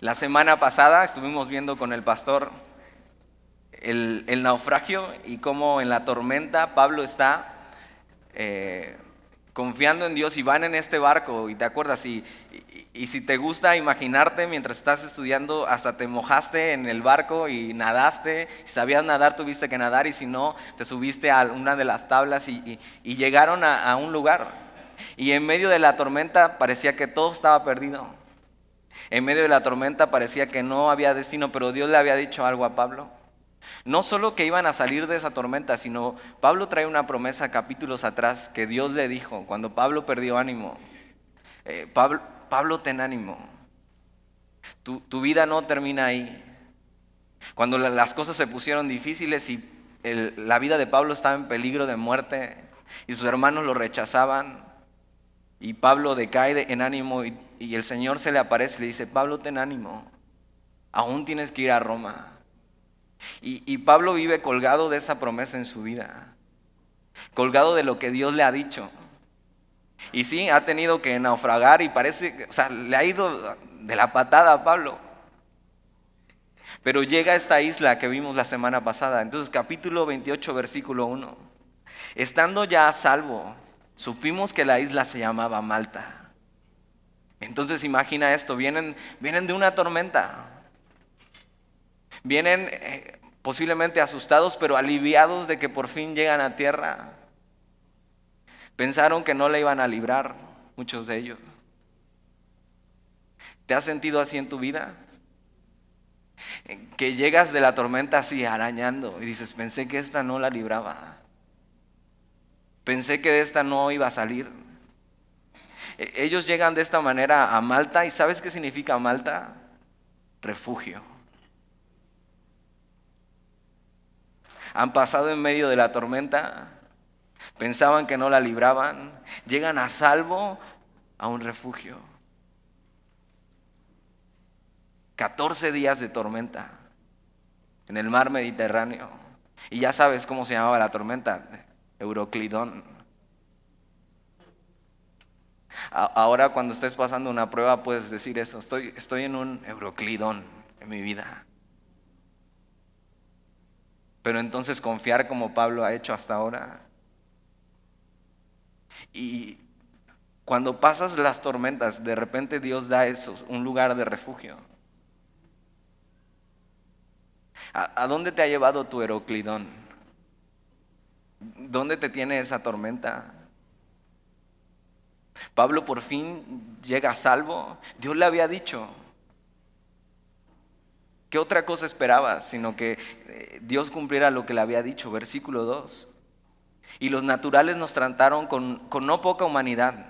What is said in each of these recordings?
La semana pasada estuvimos viendo con el pastor el naufragio y cómo en la tormenta Pablo está confiando en Dios y van en este barco y te acuerdas y si te gusta imaginarte mientras estás estudiando hasta te mojaste en el barco y nadaste, si sabías nadar tuviste que nadar y si no te subiste a una de las tablas y llegaron a un lugar y en medio de la tormenta parecía que todo estaba perdido. En medio de la tormenta parecía que no había destino, pero Dios le había dicho algo a Pablo. No solo que iban a salir de esa tormenta, sino Pablo trae una promesa capítulos atrás que Dios le dijo cuando Pablo perdió ánimo. Pablo, ten ánimo. Tu vida no termina ahí. Cuando las cosas se pusieron difíciles y la vida de Pablo estaba en peligro de muerte y sus hermanos lo rechazaban y Pablo decae en ánimo y el Señor se le aparece y le dice, Pablo, ten ánimo. Aún tienes que ir a Roma. Y Pablo vive colgado de esa promesa en su vida, colgado de lo que Dios le ha dicho. Y sí, ha tenido que naufragar y parece, o sea, le ha ido de la patada a Pablo. Pero llega a esta isla que vimos la semana pasada. Entonces, capítulo 28, versículo 1. Estando ya a salvo, supimos que la isla se llamaba Malta. Entonces, imagina esto, vienen de una tormenta. Vienen posiblemente asustados, pero aliviados de que por fin llegan a tierra. Pensaron que no la iban a librar, muchos de ellos. ¿Te has sentido así en tu vida? Que llegas de la tormenta así arañando y dices, pensé que esta no la libraba. Pensé que de esta no iba a salir. Ellos llegan de esta manera a Malta y ¿sabes qué significa Malta? Refugio. Han pasado en medio de la tormenta, pensaban que no la libraban, llegan a salvo a un refugio. 14 días de tormenta en el mar Mediterráneo. Y ya sabes cómo se llamaba la tormenta, Euroclidón. Ahora cuando estés pasando una prueba puedes decir eso, estoy en un Euroclidón en mi vida. Pero entonces confiar como Pablo ha hecho hasta ahora. Y cuando pasas las tormentas, de repente Dios da eso, un lugar de refugio. ¿A dónde te ha llevado tu Euroclidón? ¿Dónde te tiene esa tormenta? Pablo por fin llega a salvo. Dios le había dicho. ¿Qué otra cosa esperaba? Sino que Dios cumpliera lo que le había dicho. Versículo 2. Y los naturales nos trataron con no poca humanidad,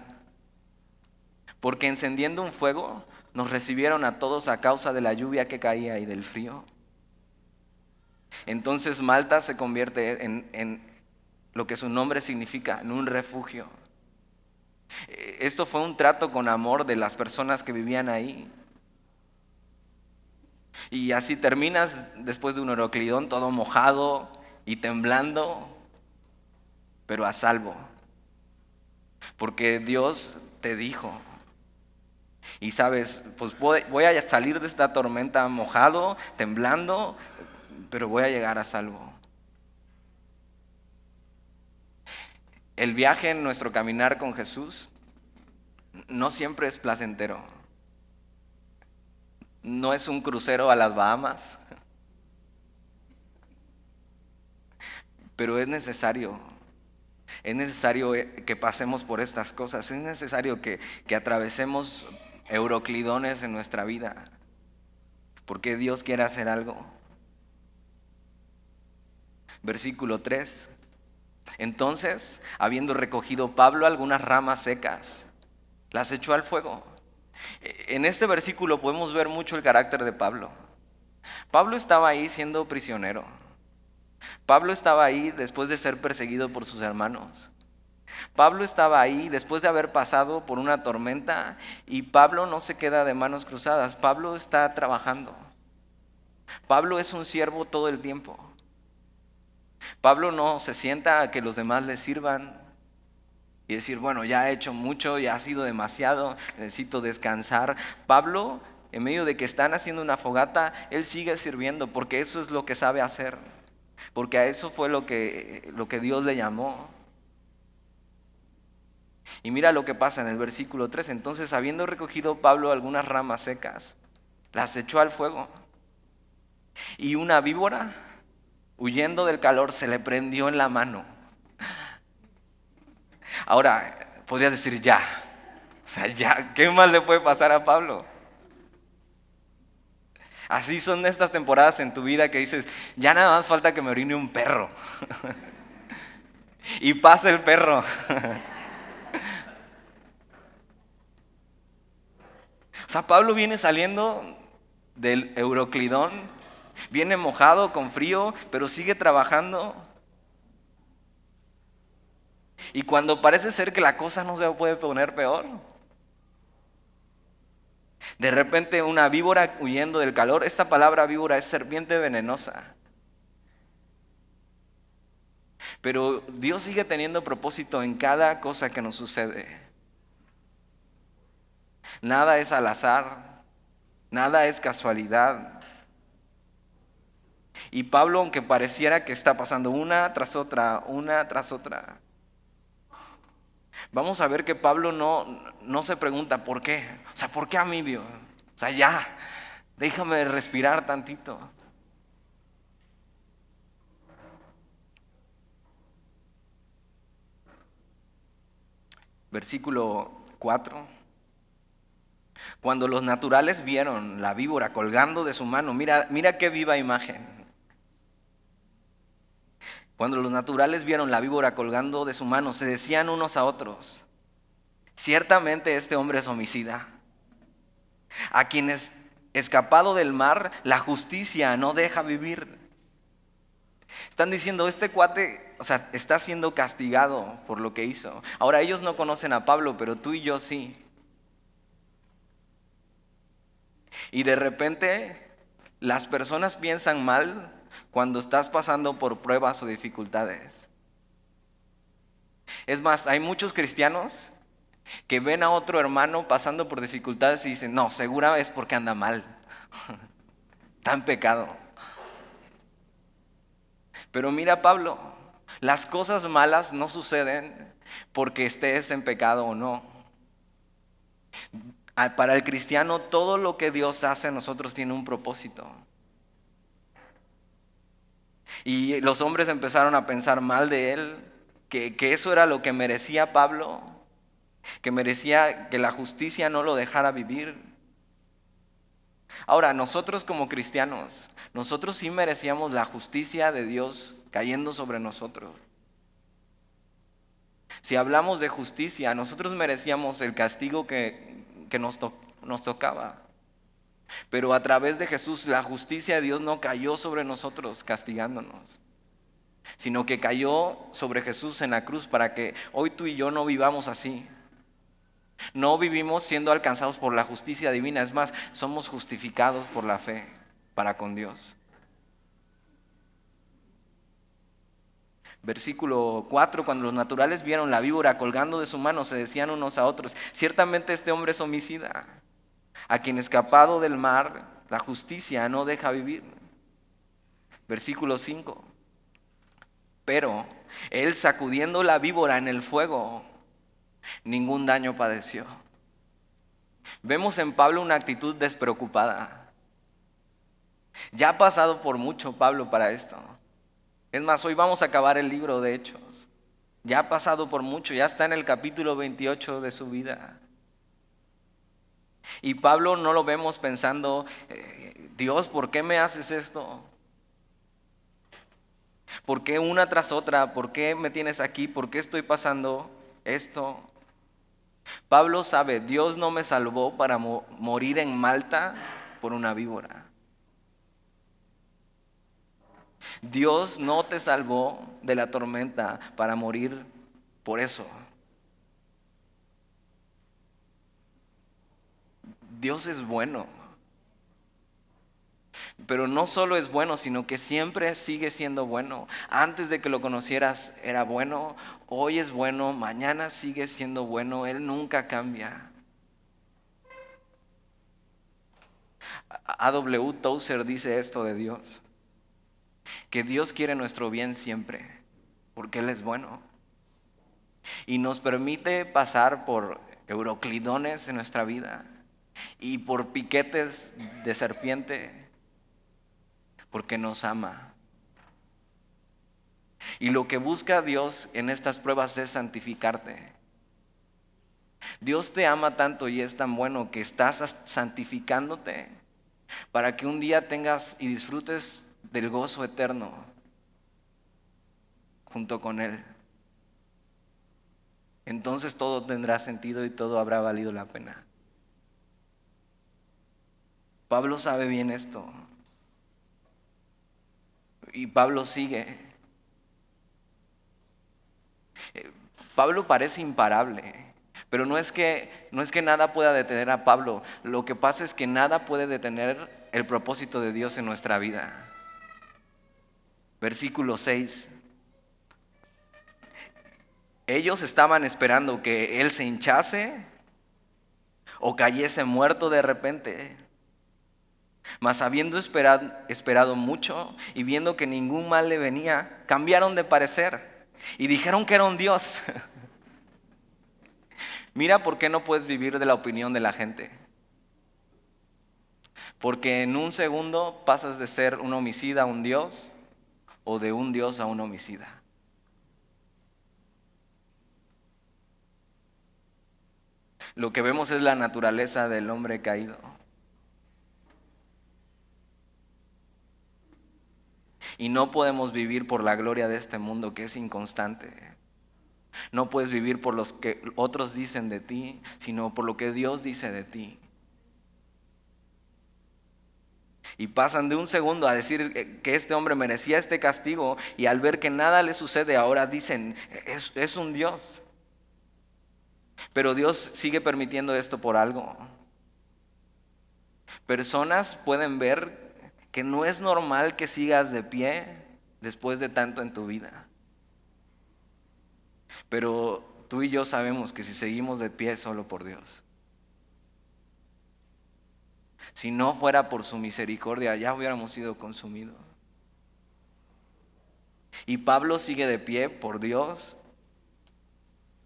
porque encendiendo un fuego nos recibieron a todos a causa de la lluvia que caía y del frío. Entonces Malta se convierte en lo que su nombre significa, en un refugio. Esto fue un trato con amor de las personas que vivían ahí. Y así terminas después de un Euroclidón todo mojado y temblando, pero a salvo. Porque Dios te dijo. Y sabes, pues voy a salir de esta tormenta mojado, temblando, pero voy a llegar a salvo. El viaje en nuestro caminar con Jesús no siempre es placentero. No es un crucero a las Bahamas, pero es necesario. Es necesario que pasemos por estas cosas. Es necesario que atravesemos euroclidones en nuestra vida, porque Dios quiere hacer algo. Versículo 3. Entonces, habiendo recogido Pablo algunas ramas secas, las echó al fuego. En este versículo podemos ver mucho el carácter de Pablo. Pablo estaba ahí siendo prisionero. Pablo estaba ahí después de ser perseguido por sus hermanos. Pablo estaba ahí después de haber pasado por una tormenta y Pablo no se queda de manos cruzadas. Pablo está trabajando. Pablo es un siervo todo el tiempo. Pablo no se sienta a que los demás le sirvan y decir, bueno, ya he hecho mucho, ya ha sido demasiado, necesito descansar. Pablo en medio de que están haciendo una fogata, él sigue sirviendo porque eso es lo que sabe hacer, porque a eso fue lo que Dios le llamó. Y mira lo que pasa en el versículo 3. Entonces, habiendo recogido Pablo algunas ramas secas, las echó al fuego. Y una víbora, huyendo del calor, se le prendió en la mano. Ahora, podrías decir ya. O sea, ya, ¿qué más le puede pasar a Pablo? Así son estas temporadas en tu vida que dices, ya nada más falta que me orine un perro. Y pasa el perro. O sea, Pablo viene saliendo del Euroclidón, viene mojado, con frío, pero sigue trabajando. Y cuando parece ser que la cosa no se puede poner peor, de repente una víbora huyendo del calor. Esta palabra víbora es serpiente venenosa. Pero Dios sigue teniendo propósito en cada cosa que nos sucede. Nada es al azar, nada es casualidad. Y Pablo, aunque pareciera que está pasando una tras otra, vamos a ver que Pablo no se pregunta ¿por qué? O sea, ¿por qué a mí, Dios? O sea, ya, déjame respirar tantito. Versículo 4. Cuando los naturales vieron la víbora colgando de su mano, mira qué viva imagen. Cuando los naturales vieron la víbora colgando de su mano, se decían unos a otros, ciertamente este hombre es homicida, a quienes escapado del mar, la justicia no deja vivir. Están diciendo, este cuate, o sea, está siendo castigado por lo que hizo. Ahora ellos no conocen a Pablo, pero tú y yo sí. Y de repente las personas piensan mal cuando estás pasando por pruebas o dificultades. Es más, hay muchos cristianos que ven a otro hermano pasando por dificultades y dicen, no, segura es porque anda mal, está en pecado. Pero mira, Pablo, las cosas malas no suceden porque estés en pecado o no. Para el cristiano, todo lo que Dios hace en nosotros tiene un propósito. Y los hombres empezaron a pensar mal de él, que eso era lo que merecía Pablo, que merecía que la justicia no lo dejara vivir. Ahora, nosotros como cristianos, nosotros sí merecíamos la justicia de Dios cayendo sobre nosotros. Si hablamos de justicia, nosotros merecíamos el castigo que nos tocaba. Pero a través de Jesús, la justicia de Dios no cayó sobre nosotros castigándonos, sino que cayó sobre Jesús en la cruz para que hoy tú y yo no vivamos así. No vivimos siendo alcanzados por la justicia divina, es más, somos justificados por la fe para con Dios. Versículo 4, cuando los naturales vieron la víbora colgando de su mano, se decían unos a otros, ciertamente este hombre es homicida, a quien escapado del mar, la justicia no deja vivir. Versículo 5, pero él sacudiendo la víbora en el fuego, ningún daño padeció. Vemos en Pablo una actitud despreocupada. Ya ha pasado por mucho Pablo para esto. Es más, hoy vamos a acabar el libro de Hechos. Ya ha pasado por mucho, ya está en el capítulo 28 de su vida. Y Pablo no lo vemos pensando, Dios, ¿por qué me haces esto? ¿Por qué una tras otra? ¿Por qué me tienes aquí? ¿Por qué estoy pasando esto? Pablo sabe, Dios no me salvó para morir en Malta por una víbora. Dios no te salvó de la tormenta para morir por eso. Dios es bueno. Pero no solo es bueno, sino que siempre sigue siendo bueno. Antes de que lo conocieras era bueno, hoy es bueno, mañana sigue siendo bueno, Él nunca cambia. A.W. Tozer dice esto de Dios, que Dios quiere nuestro bien siempre, porque Él es bueno. Y nos permite pasar por euroclidones en nuestra vida y por piquetes de serpiente, porque nos ama. Y lo que busca Dios en estas pruebas es santificarte. Dios te ama tanto y es tan bueno que estás santificándote para que un día tengas y disfrutes del gozo eterno junto con Él. Entonces todo tendrá sentido y todo habrá valido la pena. Pablo sabe bien esto. Y Pablo sigue. Pablo parece imparable, pero no es que nada pueda detener a Pablo. Lo que pasa es que nada puede detener el propósito de Dios en nuestra vida. Versículo 6. Ellos estaban esperando que él se hinchase o cayese muerto de repente. Mas habiendo esperado mucho y viendo que ningún mal le venía, cambiaron de parecer y dijeron que era un Dios. Mira por qué no puedes vivir de la opinión de la gente. Porque en un segundo pasas de ser un homicida a un Dios o de un Dios a un homicida. Lo que vemos es la naturaleza del hombre caído. Y no podemos vivir por la gloria de este mundo que es inconstante. No puedes vivir por lo que otros dicen de ti, sino por lo que Dios dice de ti. Y pasan de un segundo a decir que este hombre merecía este castigo y al ver que nada le sucede ahora dicen, es un Dios. Pero Dios sigue permitiendo esto por algo. Personas pueden ver que no es normal que sigas de pie después de tanto en tu vida. Pero tú y yo sabemos que si seguimos de pie es solo por Dios. Si no fuera por su misericordia, ya hubiéramos sido consumidos. Y Pablo sigue de pie por Dios.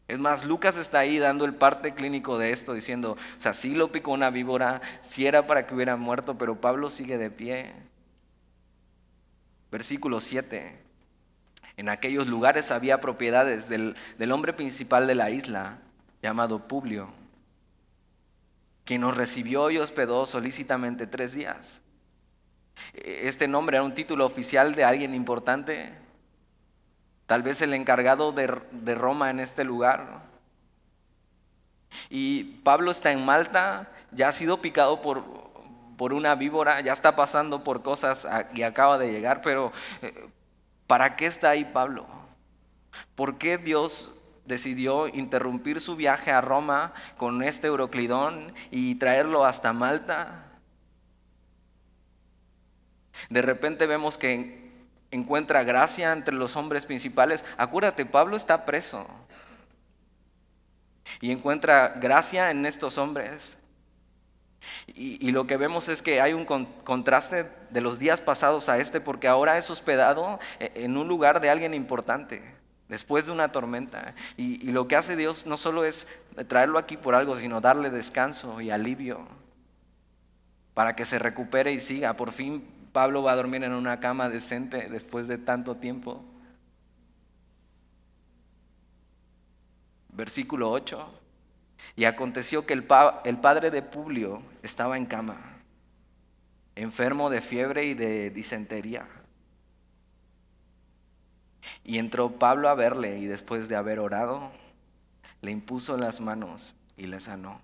Es más, Lucas está ahí dando el parte clínico de esto, diciendo, o sea, sí lo picó una víbora, sí era para que hubiera muerto, pero Pablo sigue de pie. Versículo 7. En aquellos lugares había propiedades del hombre principal de la isla, llamado Publio, quien nos recibió y hospedó solícitamente 3 días. Este nombre era un título oficial de alguien importante, tal vez el encargado de Roma en este lugar. Y Pablo está en Malta, ya ha sido picado por una víbora, ya está pasando por cosas y acaba de llegar, pero ¿para qué está ahí Pablo? ¿Por qué Dios decidió interrumpir su viaje a Roma con este Euroclidón y traerlo hasta Malta? De repente vemos que encuentra gracia entre los hombres principales. Acuérdate, Pablo está preso y encuentra gracia en estos hombres. Y lo que vemos es que hay un contraste de los días pasados a este, porque ahora es hospedado en un lugar de alguien importante, después de una tormenta. Y lo que hace Dios no solo es traerlo aquí por algo, sino darle descanso y alivio para que se recupere y siga. Por fin Pablo va a dormir en una cama decente después de tanto tiempo. Versículo 8. Y aconteció que el padre de Publio estaba en cama, enfermo de fiebre y de disentería. Y entró Pablo a verle y después de haber orado, le impuso las manos y le sanó.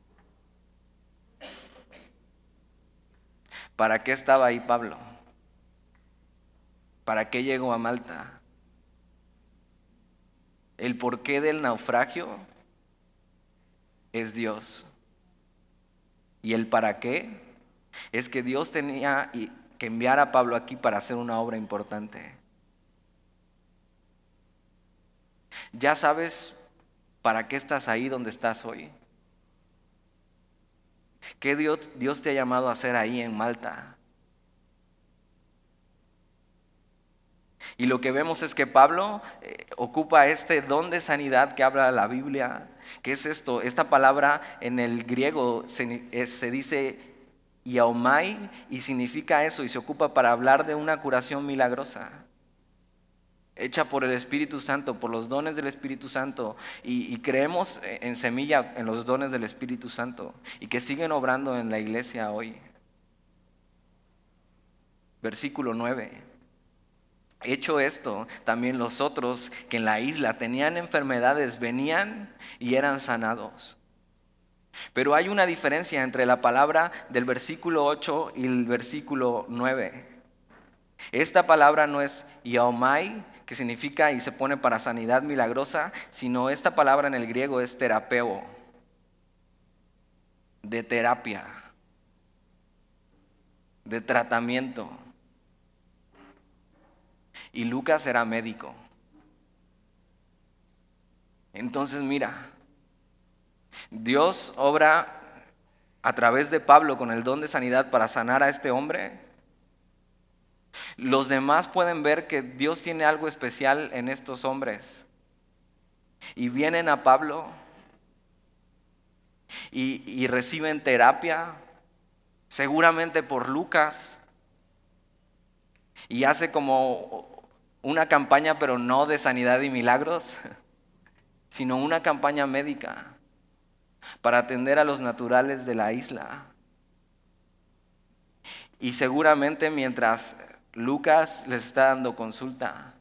¿Para qué estaba ahí Pablo? ¿Para qué llegó a Malta? El porqué del naufragio es Dios. ¿Y el para qué? Es que Dios tenía que enviar a Pablo aquí para hacer una obra importante. ¿Ya sabes para qué estás ahí donde estás hoy? ¿Qué Dios te ha llamado a hacer ahí en Malta? Y lo que vemos es que Pablo ocupa este don de sanidad que habla la Biblia. ¿Qué es esto? Esta palabra en el griego se dice iaomai y significa eso y se ocupa para hablar de una curación milagrosa, hecha por el Espíritu Santo, por los dones del Espíritu Santo. Y creemos en Semilla, en los dones del Espíritu Santo y que siguen obrando en la iglesia hoy. Versículo 9. Hecho esto, también los otros que en la isla tenían enfermedades venían y eran sanados. Pero hay una diferencia entre la palabra del versículo 8 y el versículo 9. Esta palabra no es iaomai, que significa y se pone para sanidad milagrosa, sino esta palabra en el griego es terapeo, de terapia, de tratamiento. Y Lucas era médico. Entonces mira, Dios obra a través de Pablo con el don de sanidad para sanar a este hombre. Los demás pueden ver que Dios tiene algo especial en estos hombres. Y vienen a Pablo y reciben terapia, seguramente por Lucas. Y hace como una campaña, pero no de sanidad y milagros, sino una campaña médica para atender a los naturales de la isla. Y seguramente mientras Lucas les está dando consulta,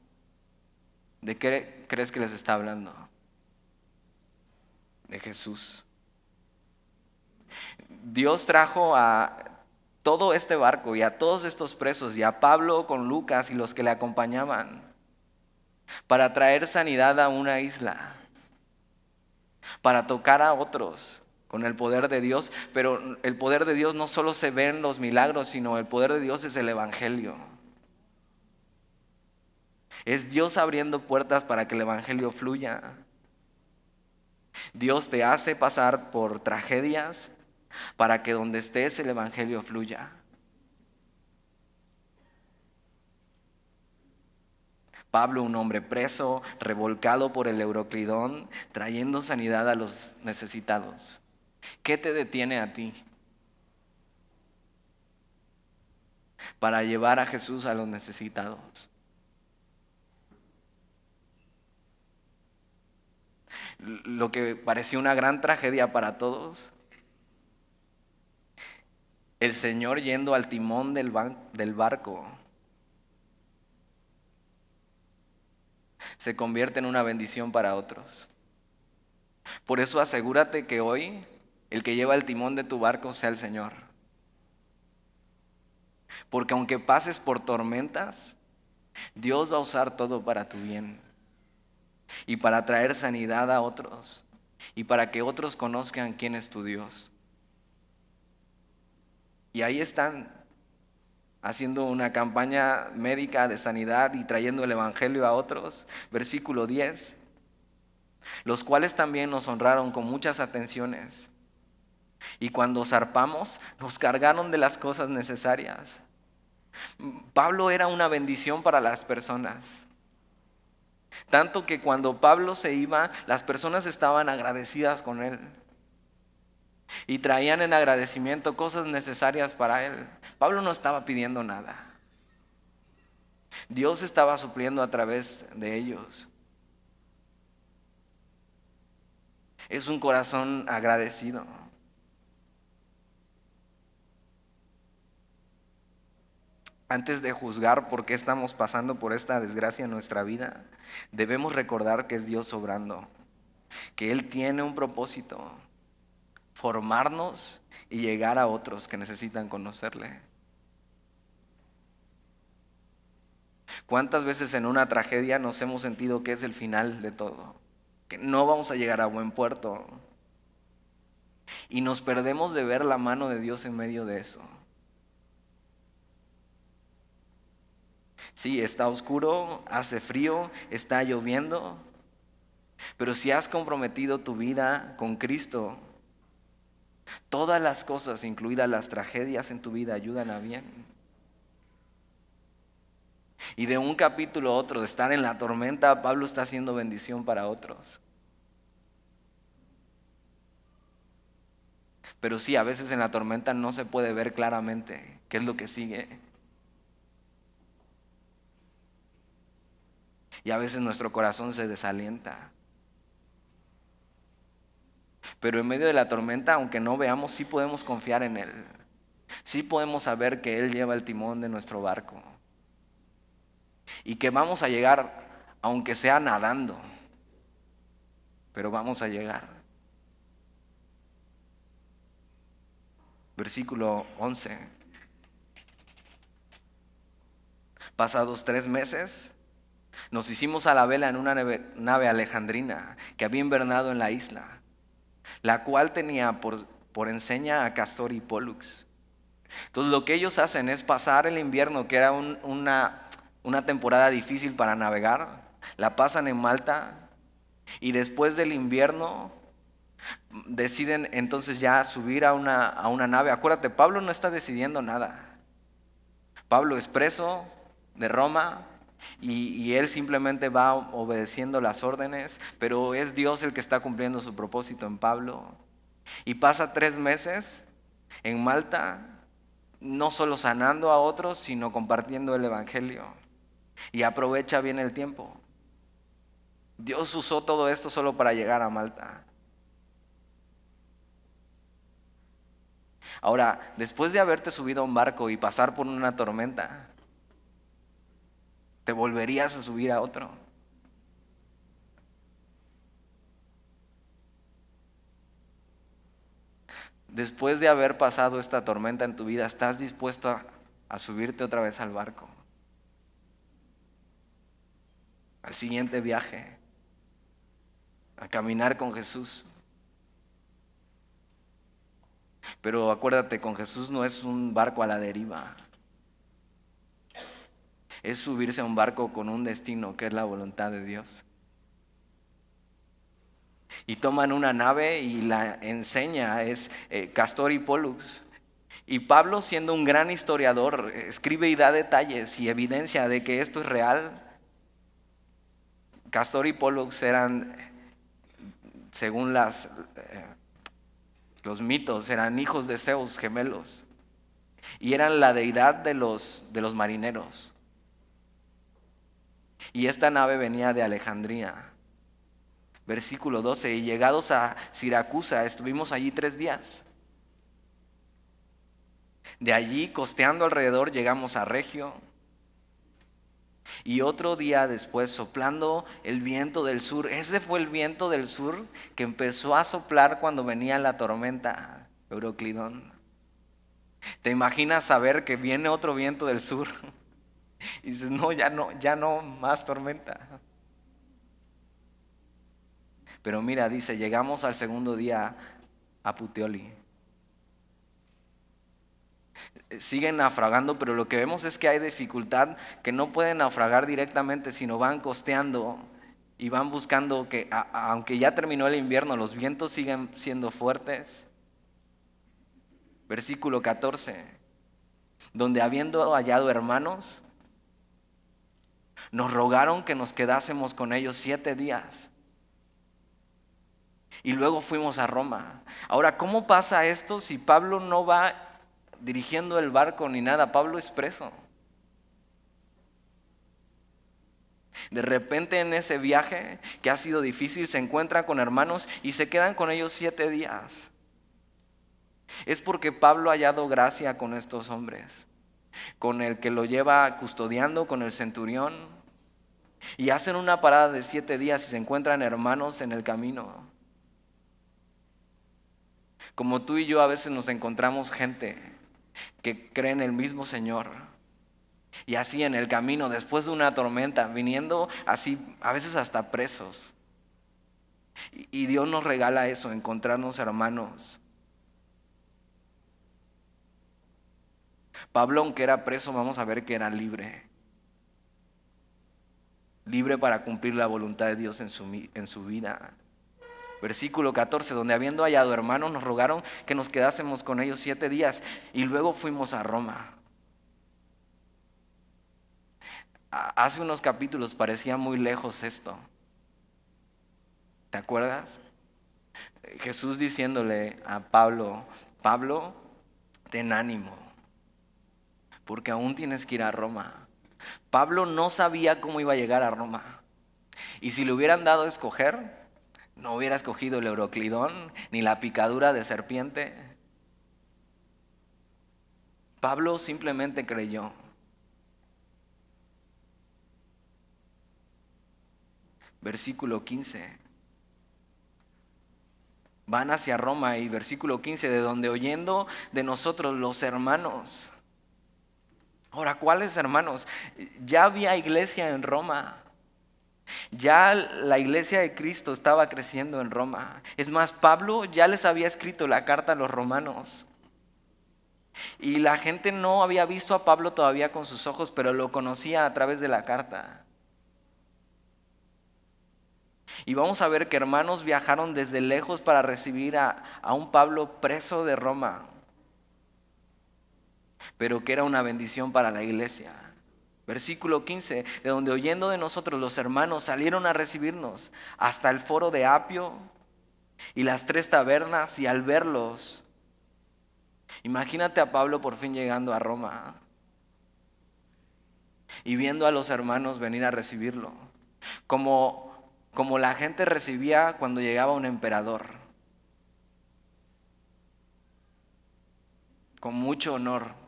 ¿de qué crees que les está hablando? De Jesús. Dios trajo a todo este barco y a todos estos presos y a Pablo con Lucas y los que le acompañaban para traer sanidad a una isla, para tocar a otros con el poder de Dios. Pero el poder de Dios no solo se ve en los milagros, sino el poder de Dios es el evangelio. Es Dios abriendo puertas para que el evangelio fluya. Dios te hace pasar por tragedias para que donde estés el evangelio fluya. Pablo, un hombre preso, revolcado por el Euroclidón, trayendo sanidad a los necesitados. ¿Qué te detiene a ti para llevar a Jesús a los necesitados? Lo que pareció una gran tragedia para todos, el Señor yendo al timón del barco, se convierte en una bendición para otros. Por eso asegúrate que hoy el que lleva el timón de tu barco sea el Señor. Porque aunque pases por tormentas, Dios va a usar todo para tu bien y para traer sanidad a otros y para que otros conozcan quién es tu Dios. Y ahí están haciendo una campaña médica de sanidad y trayendo el evangelio a otros. Versículo 10. Los cuales también nos honraron con muchas atenciones. Y cuando zarpamos, nos cargaron de las cosas necesarias. Pablo era una bendición para las personas. Tanto que cuando Pablo se iba, las personas estaban agradecidas con él. Y traían en agradecimiento cosas necesarias para él. Pablo no estaba pidiendo nada. Dios estaba supliendo a través de ellos. Es un corazón agradecido. Antes de juzgar por qué estamos pasando por esta desgracia en nuestra vida, debemos recordar que es Dios obrando, que Él tiene un propósito: formarnos y llegar a otros que necesitan conocerle. ¿Cuántas veces en una tragedia nos hemos sentido que es el final de todo? Que no vamos a llegar a buen puerto. Y nos perdemos de ver la mano de Dios en medio de eso. Sí, está oscuro, hace frío, está lloviendo, pero si has comprometido tu vida con Cristo, Todas las cosas, incluidas las tragedias en tu vida, ayudan a bien. Y de un capítulo a otro, de estar en la tormenta, Pablo está haciendo bendición para otros. Pero sí, a veces en la tormenta no se puede ver claramente qué es lo que sigue. Y a veces nuestro corazón se desalienta. Pero en medio de la tormenta, aunque no veamos, sí podemos confiar en Él. Sí podemos saber que Él lleva el timón de nuestro barco. Y que vamos a llegar, aunque sea nadando, pero vamos a llegar. Versículo 11. Pasados 3 meses, nos hicimos a la vela en una nave alejandrina que había invernado en la isla, la cual tenía por enseña a Castor y Pólux. Entonces lo que ellos hacen es pasar el invierno, que era una temporada difícil para navegar, la pasan en Malta y después del invierno deciden entonces ya subir a una nave. Acuérdate, Pablo no está decidiendo nada. Pablo es preso de Roma y él simplemente va obedeciendo las órdenes, pero es Dios el que está cumpliendo su propósito en Pablo. Y pasa 3 meses en Malta, no solo sanando a otros, sino compartiendo el evangelio. Y aprovecha bien el tiempo. Dios usó todo esto solo para llegar a Malta. Ahora, después de haberte subido a un barco y pasar por una tormenta, ¿te volverías a subir a otro? Después de haber pasado esta tormenta en tu vida, ¿estás dispuesto a subirte otra vez al barco? Al siguiente viaje, a caminar con Jesús. Pero acuérdate, con Jesús no es un barco a la deriva. Es subirse a un barco con un destino que es la voluntad de Dios. Y toman una nave y la enseña, es Castor y Pólux. Y Pablo, siendo un gran historiador, escribe y da detalles y evidencia de que esto es real. Castor y Pólux eran, según los mitos, eran hijos de Zeus, gemelos. Y eran la deidad de los marineros. Y esta nave venía de Alejandría. Versículo 12, y llegados a Siracusa, estuvimos allí 3 días. De allí, costeando alrededor, llegamos a Regio. Y otro día después, soplando el viento del sur, ese fue el viento del sur que empezó a soplar cuando venía la tormenta, Euroclidón. ¿Te imaginas saber que viene otro viento del sur? Y dices, no, ya no más tormenta. Pero mira, dice, llegamos al segundo día a Puteoli. Siguen naufragando, pero lo que vemos es que hay dificultad, que no pueden naufragar directamente, sino van costeando y van buscando que, aunque ya terminó el invierno, los vientos siguen siendo fuertes. Versículo 14, donde habiendo hallado hermanos, nos rogaron que nos quedásemos con ellos 7 días. Y luego fuimos a Roma. Ahora, ¿cómo pasa esto si Pablo no va dirigiendo el barco ni nada? Pablo es preso. De repente en ese viaje que ha sido difícil se encuentra con hermanos y se quedan con ellos 7 días. Es porque Pablo ha hallado gracia con estos hombres, con el que lo lleva custodiando, con el centurión, y hacen una parada de 7 días y se encuentran hermanos en el camino. Como tú y yo a veces nos encontramos gente que cree en el mismo Señor. Y así en el camino, después de una tormenta, viniendo así, a veces hasta presos. Y Dios nos regala eso, encontrarnos hermanos. Pablo, aunque era preso, vamos a ver que era libre. Libre para cumplir la voluntad de Dios en su vida. Versículo 14, donde habiendo hallado hermanos nos rogaron que nos quedásemos con ellos 7 días y luego fuimos a Roma. Hace unos capítulos parecía muy lejos esto. ¿Te acuerdas? Jesús diciéndole a Pablo, Pablo, ten ánimo, porque aún tienes que ir a Roma. Pablo no sabía cómo iba a llegar a Roma. Y si le hubieran dado a escoger, no hubiera escogido el Euroclidón ni la picadura de serpiente. Pablo simplemente creyó. Versículo 15. Van hacia Roma y versículo 15, de donde oyendo de nosotros los hermanos. Ahora, ¿cuáles hermanos? Ya había iglesia en Roma. Ya la iglesia de Cristo estaba creciendo en Roma. Es más, Pablo ya les había escrito la carta a los romanos. Y la gente no había visto a Pablo todavía con sus ojos, pero lo conocía a través de la carta. Y vamos a ver que hermanos viajaron desde lejos para recibir a un Pablo preso de Roma, pero que era una bendición para la iglesia. Versículo 15, de donde oyendo de nosotros los hermanos salieron a recibirnos hasta el foro de Apio y las 3 tabernas, y al verlos, imagínate a Pablo por fin llegando a Roma y viendo a los hermanos venir a recibirlo, como la gente recibía cuando llegaba un emperador, con mucho honor.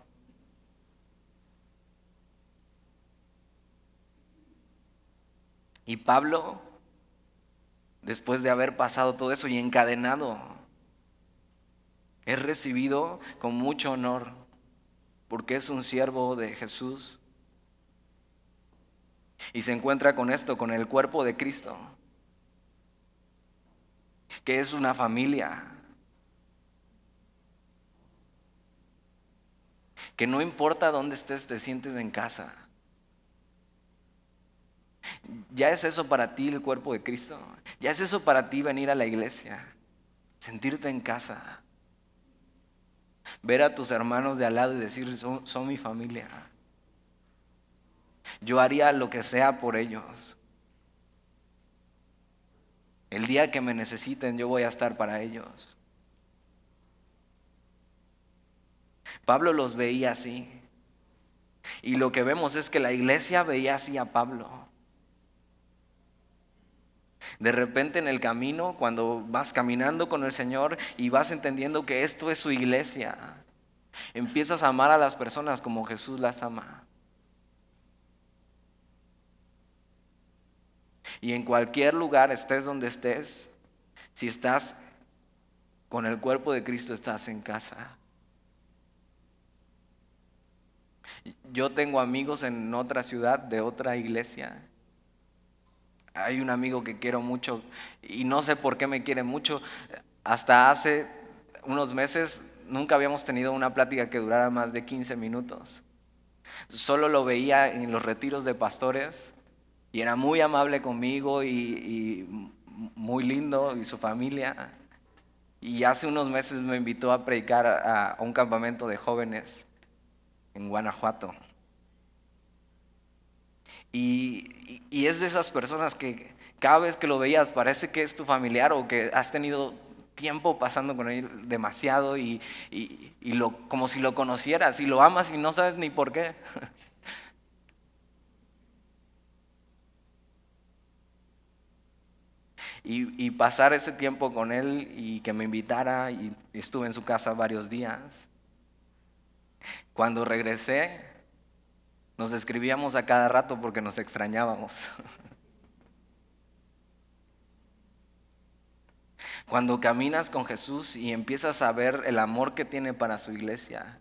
Y Pablo, después de haber pasado todo eso y encadenado, es recibido con mucho honor porque es un siervo de Jesús. Y se encuentra con esto, con el cuerpo de Cristo, que es una familia, que no importa dónde estés, te sientes en casa. ¿Ya es eso para ti el cuerpo de Cristo? ¿Ya es eso para ti venir a la iglesia? Sentirte en casa. Ver a tus hermanos de al lado y decir, son mi familia. Yo haría lo que sea por ellos. El día que me necesiten, yo voy a estar para ellos. Pablo los veía así. Y lo que vemos es que la iglesia veía así a Pablo. De repente en el camino, cuando vas caminando con el Señor y vas entendiendo que esto es su iglesia, empiezas a amar a las personas como Jesús las ama. Y en cualquier lugar, estés donde estés, si estás con el cuerpo de Cristo, estás en casa. Yo tengo amigos en otra ciudad, de otra iglesia. Hay un amigo que quiero mucho y no sé por qué me quiere mucho. Hasta hace unos meses nunca habíamos tenido una plática que durara más de 15 minutos. Solo lo veía en los retiros de pastores y era muy amable conmigo y muy lindo, y su familia. Y hace unos meses me invitó a predicar a un campamento de jóvenes en Guanajuato. Y es de esas personas que cada vez que lo veías parece que es tu familiar o que has tenido tiempo pasando con él demasiado como si lo conocieras y lo amas y no sabes ni por qué. Y pasar ese tiempo con él y que me invitara, y estuve en su casa varios días. Cuando regresé, nos escribíamos a cada rato porque nos extrañábamos. Cuando caminas con Jesús y empiezas a ver el amor que tiene para su iglesia,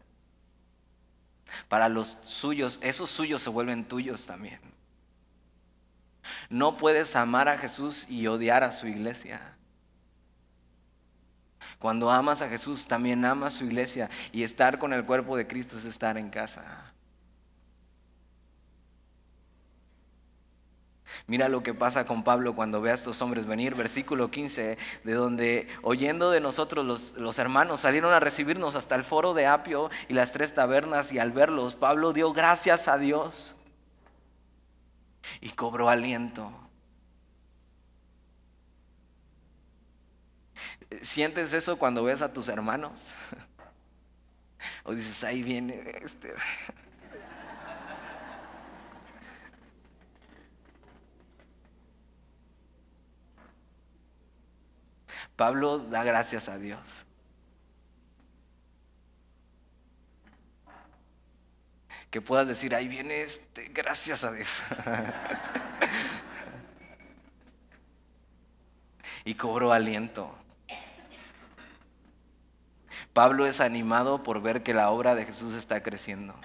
para los suyos, esos suyos se vuelven tuyos también. No puedes amar a Jesús y odiar a su iglesia. Cuando amas a Jesús, también amas su iglesia, y estar con el cuerpo de Cristo es estar en casa. Mira lo que pasa con Pablo cuando ve a estos hombres venir, versículo 15, de donde oyendo de nosotros los hermanos salieron a recibirnos hasta el foro de Apio y las 3 tabernas, y al verlos Pablo dio gracias a Dios y cobró aliento. ¿Sientes eso cuando ves a tus hermanos? O dices, ahí viene este. Pablo da gracias a Dios. Que puedas decir, ahí viene gracias a Dios. Y cobró aliento. Pablo es animado por ver que la obra de Jesús está creciendo.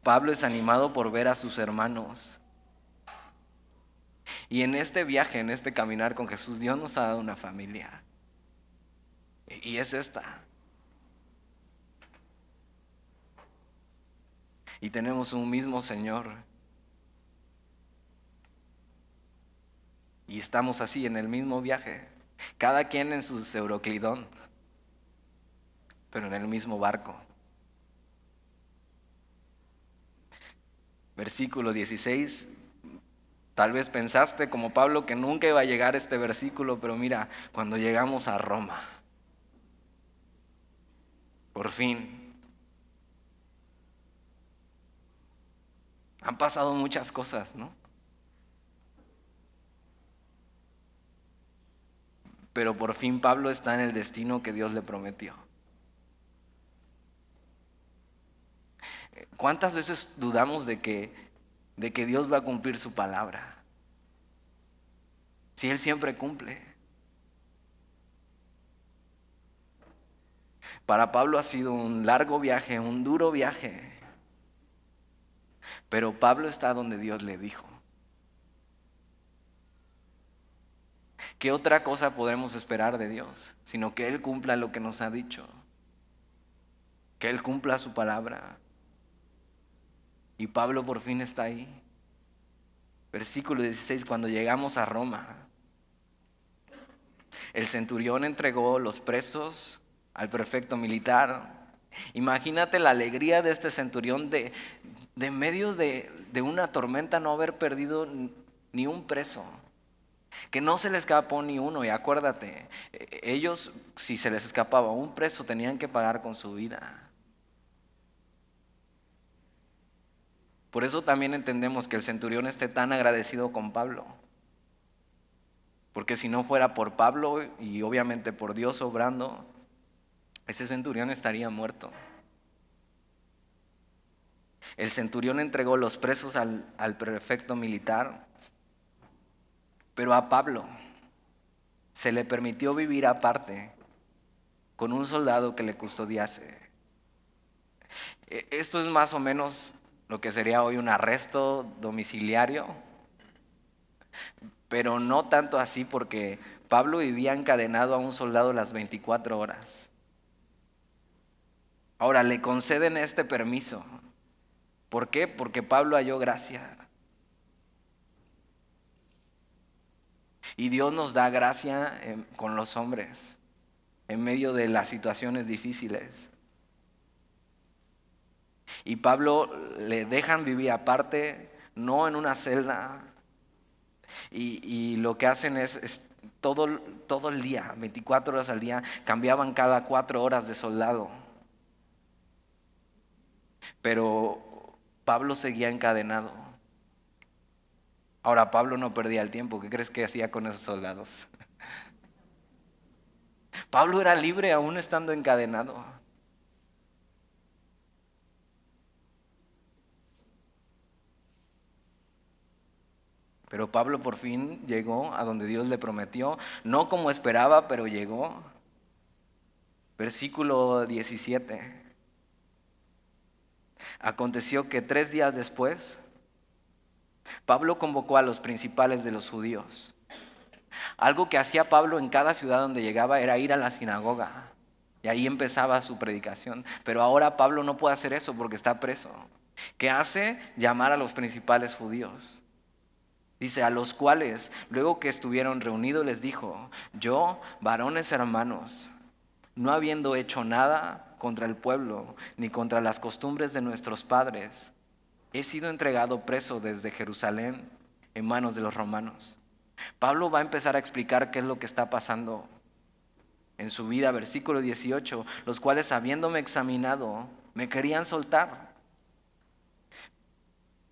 Pablo es animado por ver a sus hermanos. Y en este viaje, en este caminar con Jesús, Dios nos ha dado una familia. Y es esta. Y tenemos un mismo Señor. Y estamos así en el mismo viaje. Cada quien en su Euroclidón, pero en el mismo barco. Versículo 16. Tal vez pensaste como Pablo que nunca iba a llegar este versículo, pero mira, cuando llegamos a Roma, por fin, han pasado muchas cosas, ¿no? Pero por fin Pablo está en el destino que Dios le prometió. ¿Cuántas veces dudamos de que Dios va a cumplir su palabra? Si Él siempre cumple. Para Pablo ha sido un largo viaje, un duro viaje. Pero Pablo está donde Dios le dijo. ¿Qué otra cosa podremos esperar de Dios? Sino que Él cumpla lo que nos ha dicho. Que Él cumpla su palabra. Y Pablo por fin está ahí. Versículo 16, cuando llegamos a Roma, el centurión entregó los presos al prefecto militar. Imagínate la alegría de este centurión de en medio de una tormenta no haber perdido ni un preso. Que no se le escapó ni uno. Y acuérdate, ellos, si se les escapaba un preso, tenían que pagar con su vida. Por eso también entendemos que el centurión esté tan agradecido con Pablo. Porque si no fuera por Pablo y obviamente por Dios obrando, ese centurión estaría muerto. El centurión entregó los presos al prefecto militar, pero a Pablo se le permitió vivir aparte con un soldado que le custodiase. Esto es más o menos lo que sería hoy un arresto domiciliario, pero no tanto así, porque Pablo vivía encadenado a un soldado las 24 horas. Ahora le conceden este permiso. ¿Por qué? Porque Pablo halló gracia. Y Dios nos da gracia con los hombres en medio de las situaciones difíciles. Y Pablo le dejan vivir aparte, no en una celda. Y lo que hacen es todo el día, 24 horas al día, cambiaban cada 4 horas de soldado. Pero Pablo seguía encadenado. Ahora Pablo no perdía el tiempo. ¿Qué crees que hacía con esos soldados? Pablo era libre aún estando encadenado. Pero Pablo por fin llegó a donde Dios le prometió, no como esperaba, pero llegó. Versículo 17. Aconteció que 3 días después, Pablo convocó a los principales de los judíos. Algo que hacía Pablo en cada ciudad donde llegaba era ir a la sinagoga. Y ahí empezaba su predicación. Pero ahora Pablo no puede hacer eso porque está preso. ¿Qué hace? Llamar a los principales judíos. Dice, a los cuales, luego que estuvieron reunidos, les dijo, yo, varones hermanos, no habiendo hecho nada contra el pueblo, ni contra las costumbres de nuestros padres, he sido entregado preso desde Jerusalén en manos de los romanos. Pablo va a empezar a explicar qué es lo que está pasando en su vida, versículo 18, los cuales habiéndome examinado, me querían soltar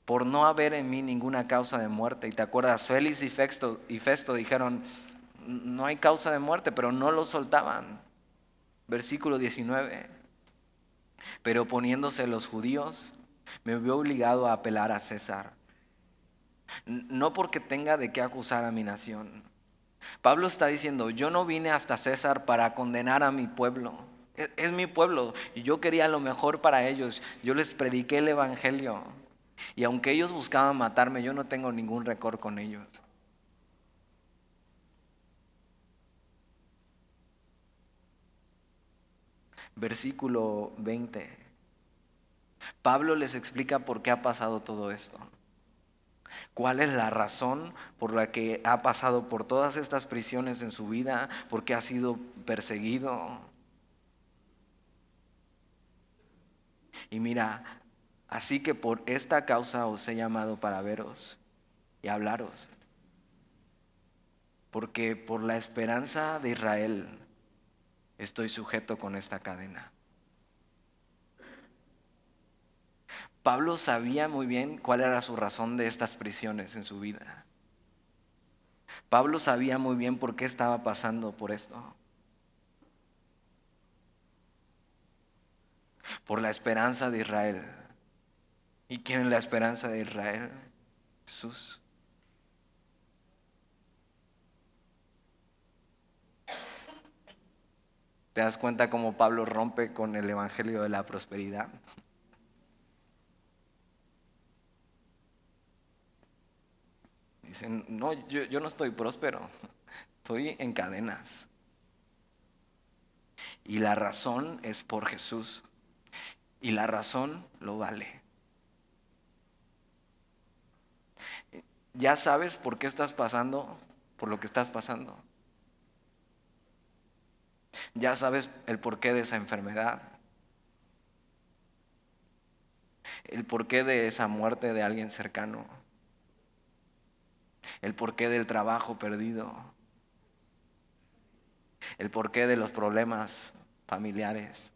por no haber en mí ninguna causa de muerte. Y te acuerdas, Félix y Festo dijeron, no hay causa de muerte, pero no lo soltaban. Versículo 19, pero poniéndose los judíos, me vio obligado a apelar a César, no porque tenga de qué acusar a mi nación. Pablo está diciendo, yo no vine hasta César para condenar a mi pueblo. Es mi pueblo y yo quería lo mejor para ellos. Yo les prediqué el evangelio. Y aunque ellos buscaban matarme, yo no tengo ningún récord con ellos. Versículo 20. Pablo les explica por qué ha pasado todo esto. ¿Cuál es la razón por la que ha pasado por todas estas prisiones en su vida? ¿Por qué ha sido perseguido? Y mira, así que por esta causa os he llamado para veros y hablaros. Porque por la esperanza de Israel estoy sujeto con esta cadena. Pablo sabía muy bien cuál era su razón de estas prisiones en su vida. Pablo sabía muy bien por qué estaba pasando por esto. Por la esperanza de Israel. ¿Y quién es la esperanza de Israel? Jesús. ¿Te das cuenta cómo Pablo rompe con el evangelio de la prosperidad? Dicen, no, yo no estoy próspero, estoy en cadenas. Y la razón es por Jesús. Y la razón lo vale. ¿Ya sabes por qué estás pasando por lo que estás pasando? ¿Ya sabes el porqué de esa enfermedad? ¿El porqué de esa muerte de alguien cercano? ¿El porqué del trabajo perdido? ¿El porqué de los problemas familiares?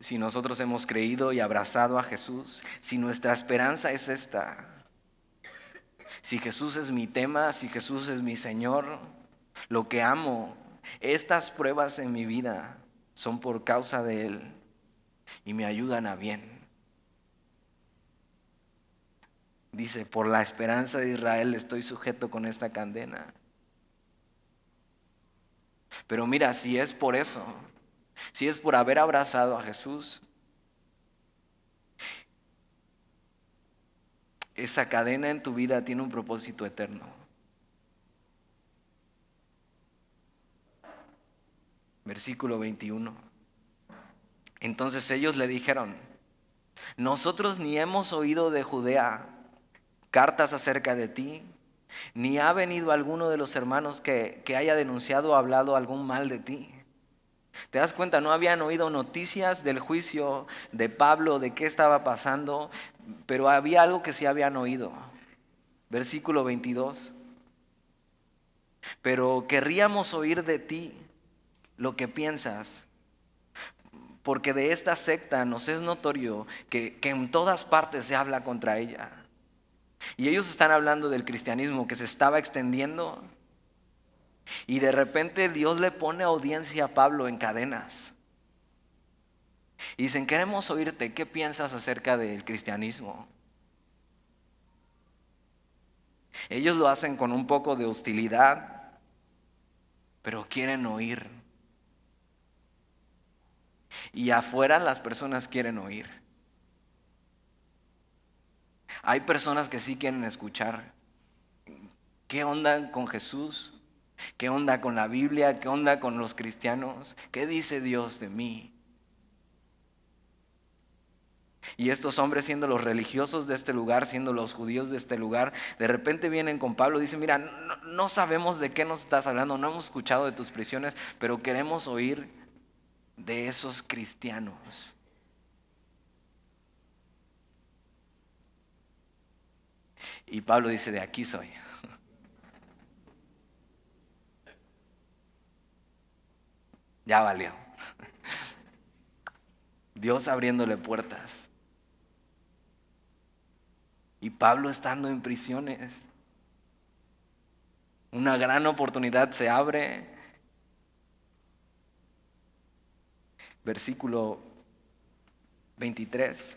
Si nosotros hemos creído y abrazado a Jesús, si nuestra esperanza es esta, si Jesús es mi tema, si Jesús es mi Señor, lo que amo, estas pruebas en mi vida son por causa de Él y me ayudan a bien. Dice, por la esperanza de Israel estoy sujeto con esta cadena. Pero mira, si es por eso, si es por haber abrazado a Jesús, esa cadena en tu vida tiene un propósito eterno. Versículo 21. Entonces ellos le dijeron, nosotros ni hemos oído de Judea cartas acerca de ti, ni ha venido alguno de los hermanos que haya denunciado o hablado algún mal de ti. ¿Te das cuenta? No habían oído noticias del juicio de Pablo, de qué estaba pasando, pero había algo que sí habían oído. Versículo 22. Pero querríamos oír de ti lo que piensas, porque de esta secta nos es notorio que en todas partes se habla contra ella. Y ellos están hablando del cristianismo que se estaba extendiendo. Y de repente Dios le pone audiencia a Pablo en cadenas. Y dicen, queremos oírte, ¿qué piensas acerca del cristianismo? Ellos lo hacen con un poco de hostilidad, pero quieren oír. Y afuera las personas quieren oír. Hay personas que sí quieren escuchar. ¿Qué onda con Jesús? ¿Qué onda con la Biblia? ¿Qué onda con los cristianos? ¿Qué dice Dios de mí? Y estos hombres, siendo los religiosos de este lugar, siendo los judíos de este lugar, de repente vienen con Pablo y dicen: mira, no sabemos de qué nos estás hablando, no hemos escuchado de tus prisiones, pero queremos oír de esos cristianos. Y Pablo dice: de aquí soy. Ya valió. Dios abriéndole puertas. Y Pablo estando en prisiones. Una gran oportunidad se abre. Versículo 23.